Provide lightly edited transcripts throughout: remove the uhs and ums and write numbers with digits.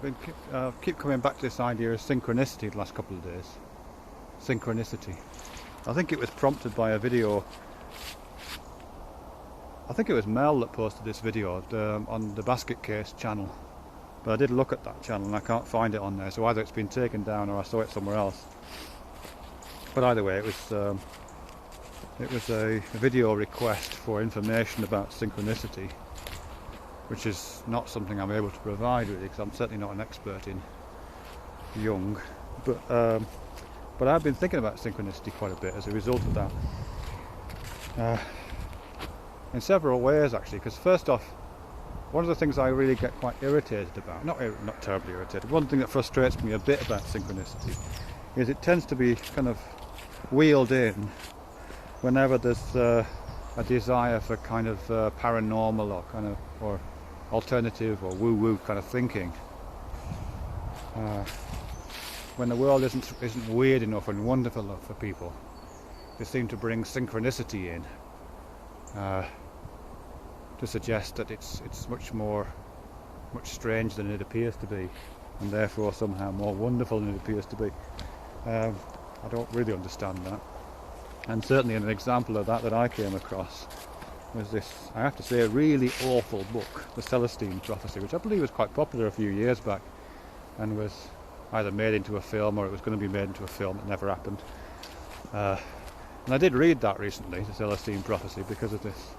been keep coming back to this idea of synchronicity the last couple of days. Synchronicity. I think it was prompted by a video. I think it was Mel that posted this video on the Basket Case channel. But I did look at that channel and I can't find it on there, so either it's been taken down or I saw it somewhere else. But either way, it was a video request for information about synchronicity, which is not something I'm able to provide really, because I'm certainly not an expert in Jung. But I've been thinking about synchronicity quite a bit as a result of that. In several ways actually, because first off, one of the things I really get quite irritated about, not terribly irritated, one thing that frustrates me a bit about synchronicity is it tends to be kind of wheeled in whenever there's a desire for kind of paranormal or alternative or woo-woo kind of thinking. When the world isn't weird enough and wonderful enough for people, they seem to bring synchronicity in to suggest that it's much strange than it appears to be, and therefore somehow more wonderful than it appears to be. I don't really understand that. And certainly an example of that I came across was this, I have to say, a really awful book, The Celestine Prophecy, which I believe was quite popular a few years back and was either made into a film or it was going to be made into a film. It never happened. And I did read that recently, The Celestine Prophecy, because of this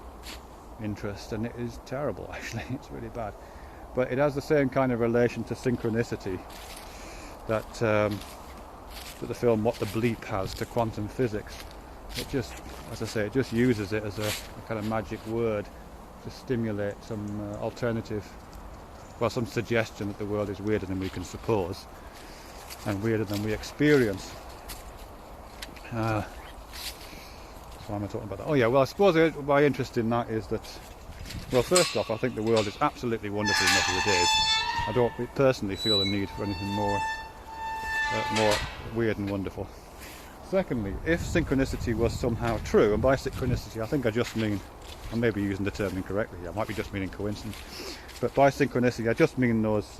interest, and it is terrible actually. It's really bad. But it has the same kind of relation to synchronicity that the film What the Bleep has to quantum physics. It just, as I say, it just uses it as a kind of magic word to stimulate some alternative, well, some suggestion that the world is weirder than we can suppose and weirder than we experience. So why am I talking about that? Oh yeah, well, I suppose my interest in that is that, well, first off, I think the world is absolutely wonderful enough as it is. I don't personally feel the need for anything more weird and wonderful. Secondly, if synchronicity was somehow true, and by synchronicity I think I just mean, I may be using the term incorrectly here, I might be just meaning coincidence, but by synchronicity I just mean those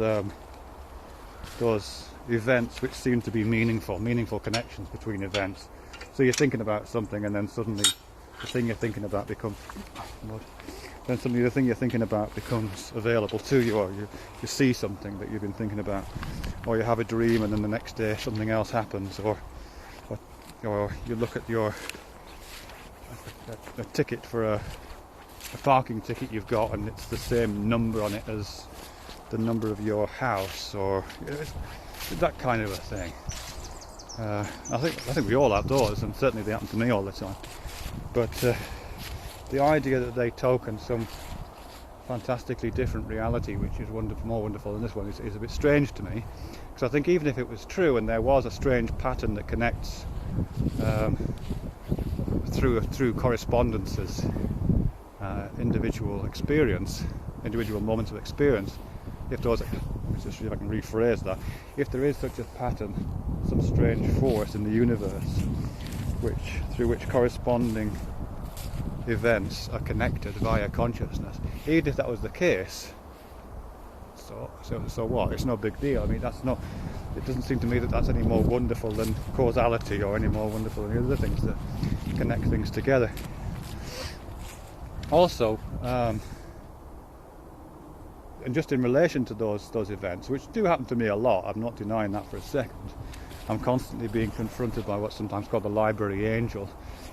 events which seem to be meaningful connections between events. So you're thinking about something and then suddenly the thing you're thinking about becomes available to you, or you see something that you've been thinking about, or you have a dream and then the next day something else happens, or you look at a ticket for a parking ticket you've got and it's the same number on it as the number of your house, or that kind of a thing. I think we all have those, and certainly they happen to me all the time. But the idea that they token some fantastically different reality, which is more wonderful than this one, is a bit strange to me. Because I think even if it was true and there was a strange pattern that connects through correspondences, individual moments of experience, if those, let's just see if I can rephrase that, if there is such a pattern, some strange force in the universe through which corresponding events are connected via consciousness, even if that was the case, so what? It's no big deal. I mean, it doesn't seem to me that that's any more wonderful than causality, or any more wonderful than the other things that connect things together. Also, and just in relation to those events, which do happen to me a lot, I'm not denying that for a second. I'm constantly being confronted by what's sometimes called the library angel.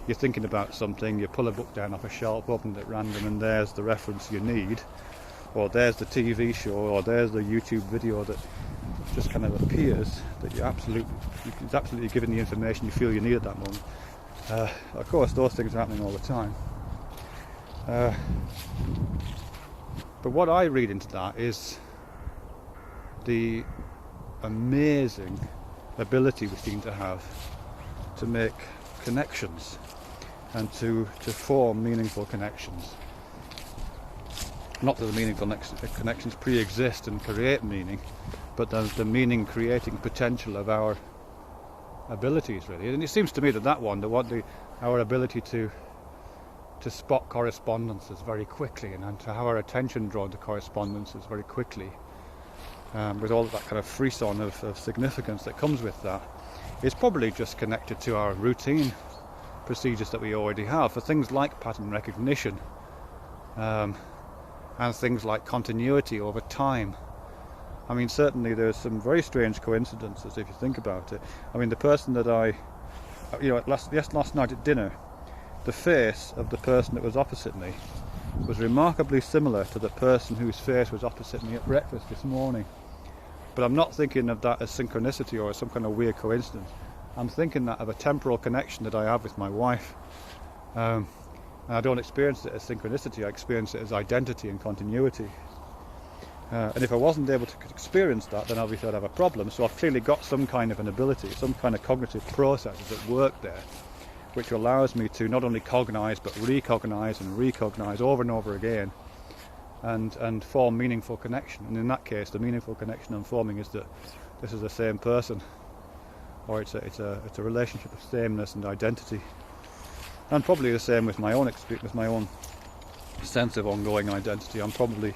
You're thinking about something, you pull a book down off a shelf, open it at random, and there's the reference you need, or there's the TV show, or there's the YouTube video that just kind of appears, that it's absolutely given the information you feel you need at that moment. Of course, those things are happening all the time. But what I read into that is the amazing ability we seem to have to make connections and to form meaningful connections. Not that the meaningful connections pre-exist and create meaning, but the meaning creating potential of our abilities, really. And it seems to me that our ability to spot correspondences very quickly and to have our attention drawn to correspondences very quickly with all of that kind of frisson of significance that comes with that, is probably just connected to our routine procedures that we already have for things like pattern recognition, and things like continuity over time. I mean, certainly there's some very strange coincidences if you think about it. I mean, the person that last night at dinner, the face of the person that was opposite me was remarkably similar to the person whose face was opposite me at breakfast this morning. But I'm not thinking of that as synchronicity or some kind of weird coincidence. I'm thinking that of a temporal connection that I have with my wife. And I don't experience it as synchronicity, I experience it as identity and continuity. And if I wasn't able to experience that, then obviously I'd have a problem. So I've clearly got some kind of an ability, some kind of cognitive processes at work there, which allows me to not only cognize but recognize and recognize over and over again, and form meaningful connection. And in that case, the meaningful connection I'm forming is that this is the same person, or it's a relationship of sameness and identity. And probably the same with my own experience, with my own sense of ongoing identity. I'm probably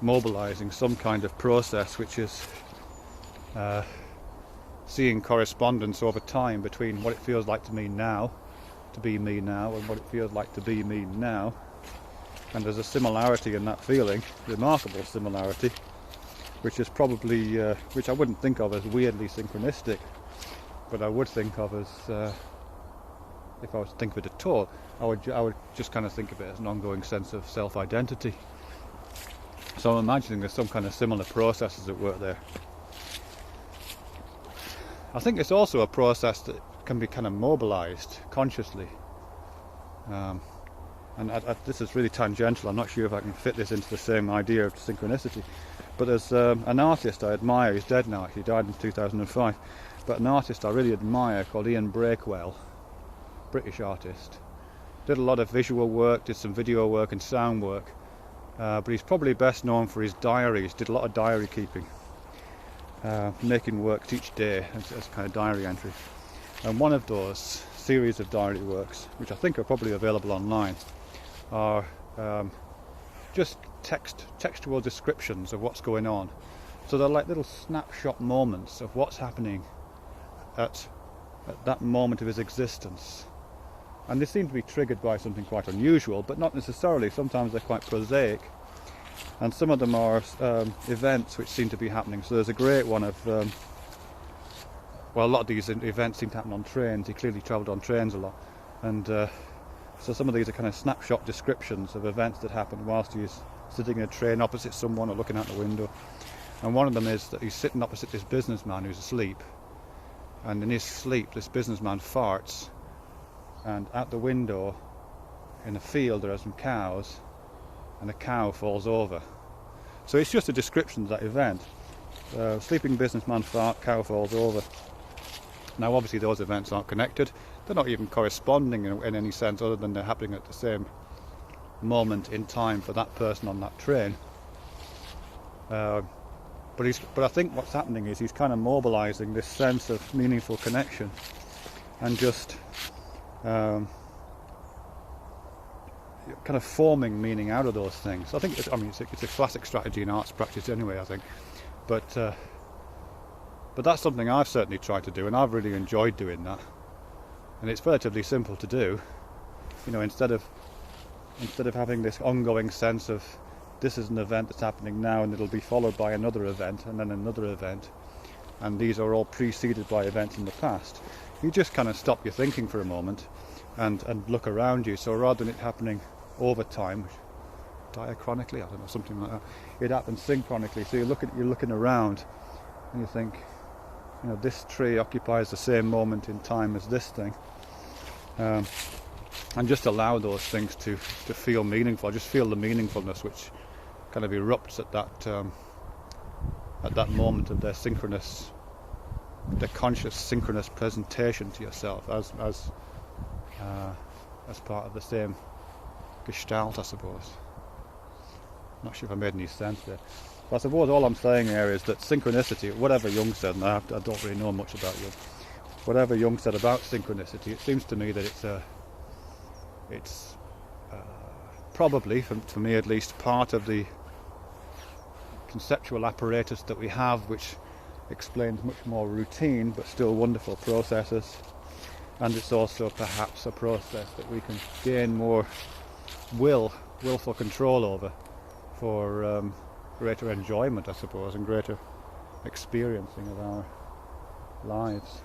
mobilizing some kind of process which is seeing correspondence over time between what it feels like to me now, to be me now, and what it feels like to be me now. And there's a similarity in that feeling, remarkable similarity, which is probably, which I wouldn't think of as weirdly synchronistic, but I would think of as, if I was to think of it at all, I would just kind of think of it as an ongoing sense of self-identity. So I'm imagining there's some kind of similar processes at work there. I think it's also a process that can be kind of mobilized consciously. This is really tangential. I'm not sure if I can fit this into the same idea of synchronicity. But there's an artist I admire, he's dead now, he died in 2005, but an artist I really admire called Ian Breakwell, British artist. Did a lot of visual work, did some video work and sound work. But he's probably best known for his diaries, did a lot of diary keeping, making works each day as kind of diary entries. And one of those series of diary works, which I think are probably available online, are just textual descriptions of what's going on. So they're like little snapshot moments of what's happening at that moment of his existence. And they seem to be triggered by something quite unusual, but not necessarily. Sometimes they're quite prosaic. And some of them are events which seem to be happening. So there's a great one of, well, a lot of these events seem to happen on trains. He clearly travelled on trains a lot. And so some of these are kind of snapshot descriptions of events that happened whilst he's sitting in a train opposite someone or looking out the window. And one of them is that he's sitting opposite this businessman who's asleep. And in his sleep, this businessman farts. And out the window, in a field, there are some cows, and a cow falls over. So it's just a description of that event. Sleeping businessman fart, cow falls over. Now obviously those events aren't connected. They're not even corresponding in any sense other than they're happening at the same moment in time for that person on that train. But I think what's happening is he's kind of mobilizing this sense of meaningful connection and just kind of forming meaning out of those things. I think it's a classic strategy in arts practice anyway, I think. But that's something I've certainly tried to do, and I've really enjoyed doing that. And it's relatively simple to do. You know, instead of having this ongoing sense of this is an event that's happening now and it'll be followed by another event and then another event, and these are all preceded by events in the past, you just kind of stop your thinking for a moment and look around you. So rather than it happening over time, diachronically, I don't know, something like that, it happens synchronically. So you're looking around and you think, you know, this tree occupies the same moment in time as this thing, and just allow those things to feel meaningful. Just feel the meaningfulness which kind of erupts at that moment of their conscious synchronous presentation to yourself as part of the same gestalt, I suppose. Not sure if I made any sense there. But I suppose all I'm saying here is that synchronicity, whatever Jung said, and I don't really know much about Jung, whatever Jung said about synchronicity, it seems to me that it's probably, for me at least, part of the conceptual apparatus that we have, which explains much more routine but still wonderful processes. And it's also perhaps a process that we can gain more willful control over for greater enjoyment, I suppose, and greater experiencing of our lives.